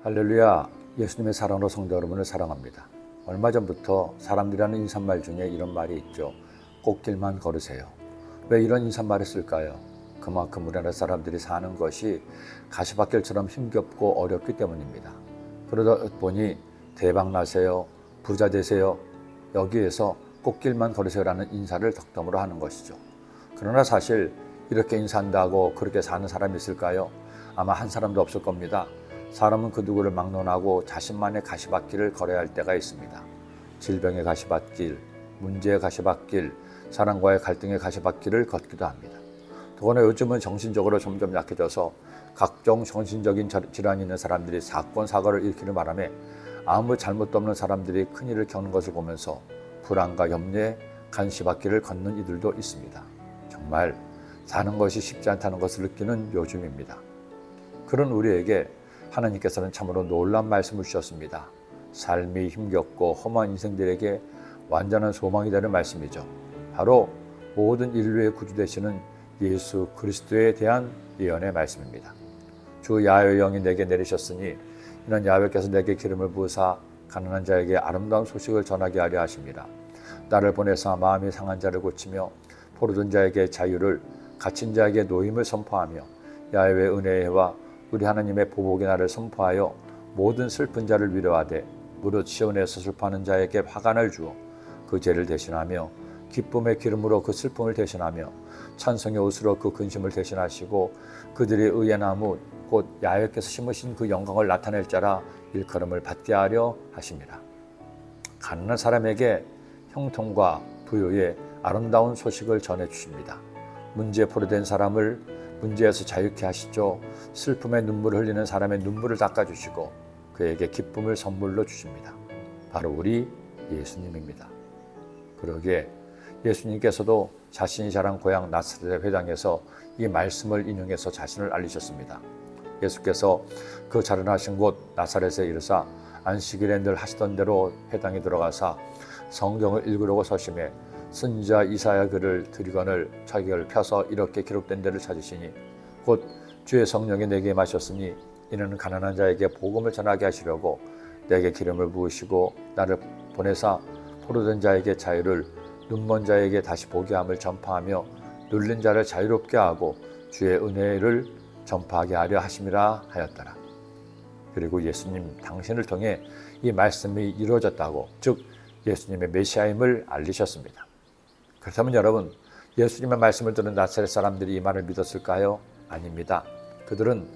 할렐루야, 예수님의 사랑으로 성도 여러분을 사랑합니다. 얼마 전부터 사람들이 하는 인사말 중에 이런 말이 있죠. 꽃길만 걸으세요. 왜 이런 인사말을 쓸까요? 그만큼 우리나라 사람들이 사는 것이 가시밭길처럼 힘겹고 어렵기 때문입니다. 그러다 보니 대박 나세요, 부자 되세요, 여기에서 꽃길만 걸으세요라는 인사를 덕담으로 하는 것이죠. 그러나 사실 이렇게 인사한다고 그렇게 사는 사람이 있을까요? 아마 한 사람도 없을 겁니다. 사람은 그 누구를 막론하고 자신만의 가시밭길을 걸어야 할 때가 있습니다. 질병의 가시밭길, 문제의 가시밭길, 사랑과의 갈등의 가시밭길을 걷기도 합니다. 더구나 요즘은 정신적으로 점점 약해져서 각종 정신적인 질환이 있는 사람들이 사건, 사고를 일으키는 바람에 아무 잘못도 없는 사람들이 큰일을 겪는 것을 보면서 불안과 염려의 가시밭길을 걷는 이들도 있습니다. 정말 사는 것이 쉽지 않다는 것을 느끼는 요즘입니다. 그런 우리에게 하나님께서는 참으로 놀라운 말씀을 주셨습니다. 삶이 힘겹고 험한 인생들에게 완전한 소망이 되는 말씀이죠. 바로 모든 인류의 구주 되시는 예수 그리스도에 대한 예언의 말씀입니다. 주 야훼의 영이 내게 내리셨으니 이는 야훼께서 내게 기름을 부으사 가난한 자에게 아름다운 소식을 전하게 하려 하십니다. 나를 보내사 마음이 상한 자를 고치며 포로된 자에게 자유를, 갇힌 자에게 노임을 선포하며 야훼의 은혜의 해와 우리 하나님의 보복의 날을 선포하여 모든 슬픈 자를 위로하되 무릇 시온에서 슬퍼하는 자에게 화관을 주어 그 죄를 대신하며 기쁨의 기름으로 그 슬픔을 대신하며 찬송의 옷으로 그 근심을 대신하시고 그들이 의의 나무 곧 야훼께서 심으신 그 영광을 나타낼 자라 일컬음을 받게 하려 하십니다. 가난한 사람에게 형통과 부요의 아름다운 소식을 전해주십니다. 문제에 포로된 사람을 문제에서 자유케 하시죠. 슬픔의 눈물을 흘리는 사람의 눈물을 닦아주시고 그에게 기쁨을 선물로 주십니다. 바로 우리 예수님입니다. 그러기에 예수님께서도 자신이 자란 고향 나사렛 회당에서 이 말씀을 인용해서 자신을 알리셨습니다. 예수께서 그 자라나신 곳 나사렛에 이르사 안식일에 늘 하시던 대로 회당에 들어가사 성경을 읽으려고 서심해 선지자 이사야 글을 드리거늘 자기를 펴서 이렇게 기록된 데를 찾으시니 곧 주의 성령이 내게 마셨으니 이는 가난한 자에게 복음을 전하게 하시려고 내게 기름을 부으시고 나를 보내사 포로된 자에게 자유를, 눈먼 자에게 다시 보게 함을 전파하며 눌린 자를 자유롭게 하고 주의 은혜를 전파하게 하려 하심이라 하였더라. 그리고 예수님 당신을 통해 이 말씀이 이루어졌다고, 즉 예수님의 메시아임을 알리셨습니다. 그렇다면 여러분, 예수님의 말씀을 들은 나사렛 사람들이 이 말을 믿었을까요? 아닙니다. 그들은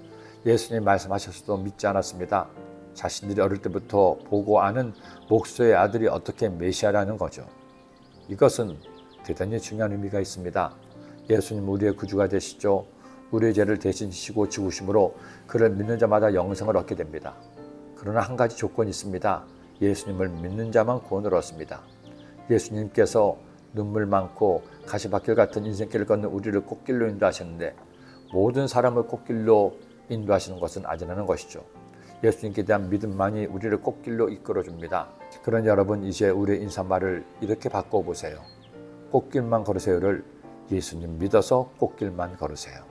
예수님 말씀하셨어도 믿지 않았습니다. 자신들이 어릴 때부터 보고 아는 목소의 아들이 어떻게 메시아라는 거죠. 이것은 대단히 중요한 의미가 있습니다. 예수님 우리의 구주가 되시죠. 우리의 죄를 대신 지시고 죽으심으로 그를 믿는 자마다 영생을 얻게 됩니다. 그러나 한 가지 조건이 있습니다. 예수님을 믿는 자만 구원을 얻습니다. 예수님께서 눈물 많고 가시밭길 같은 인생길을 걷는 우리를 꽃길로 인도하셨는데 모든 사람을 꽃길로 인도하시는 것은 아니라는 것이죠. 예수님께 대한 믿음만이 우리를 꽃길로 이끌어줍니다. 그런 여러분, 이제 우리의 인사말을 이렇게 바꿔보세요. 꽃길만 걸으세요를 예수님 믿어서 꽃길만 걸으세요.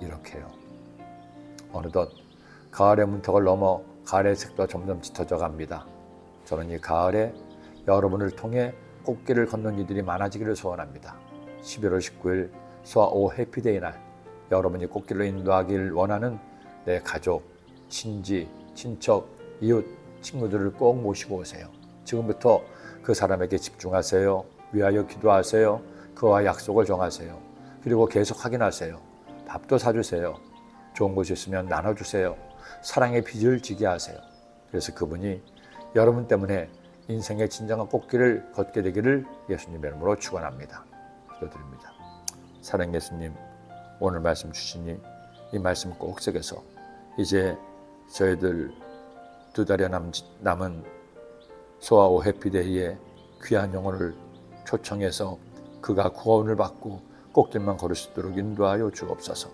이렇게요. 어느덧 가을의 문턱을 넘어 가을의 색도 점점 짙어져 갑니다. 저는 이 가을에 여러분을 통해 꽃길을 걷는 이들이 많아지기를 소원합니다. 11월 19일 소아 오 해피데이 날 여러분이 꽃길로 인도하길 원하는 내 가족, 친지, 친척, 이웃, 친구들을 꼭 모시고 오세요. 지금부터 그 사람에게 집중하세요. 위하여 기도하세요. 그와 약속을 정하세요. 그리고 계속 확인하세요. 밥도 사주세요. 좋은 곳이 있으면 나눠주세요. 사랑의 빚을 지게 하세요. 그래서 그분이 여러분 때문에 인생의 진정한 꽃길을 걷게 되기를 예수님의 이름으로 축원합니다. 기도드립니다. 사랑 예수님, 오늘 말씀 주시니 이 말씀 꼭 새겨서 이제 저희들 2달여 남은 소아 오 해피데이에 귀한 영혼을 초청해서 그가 구원을 받고 꽃길만 걸을 수 있도록 인도하여 주옵소서.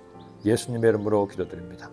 예수님의 이름으로 기도드립니다.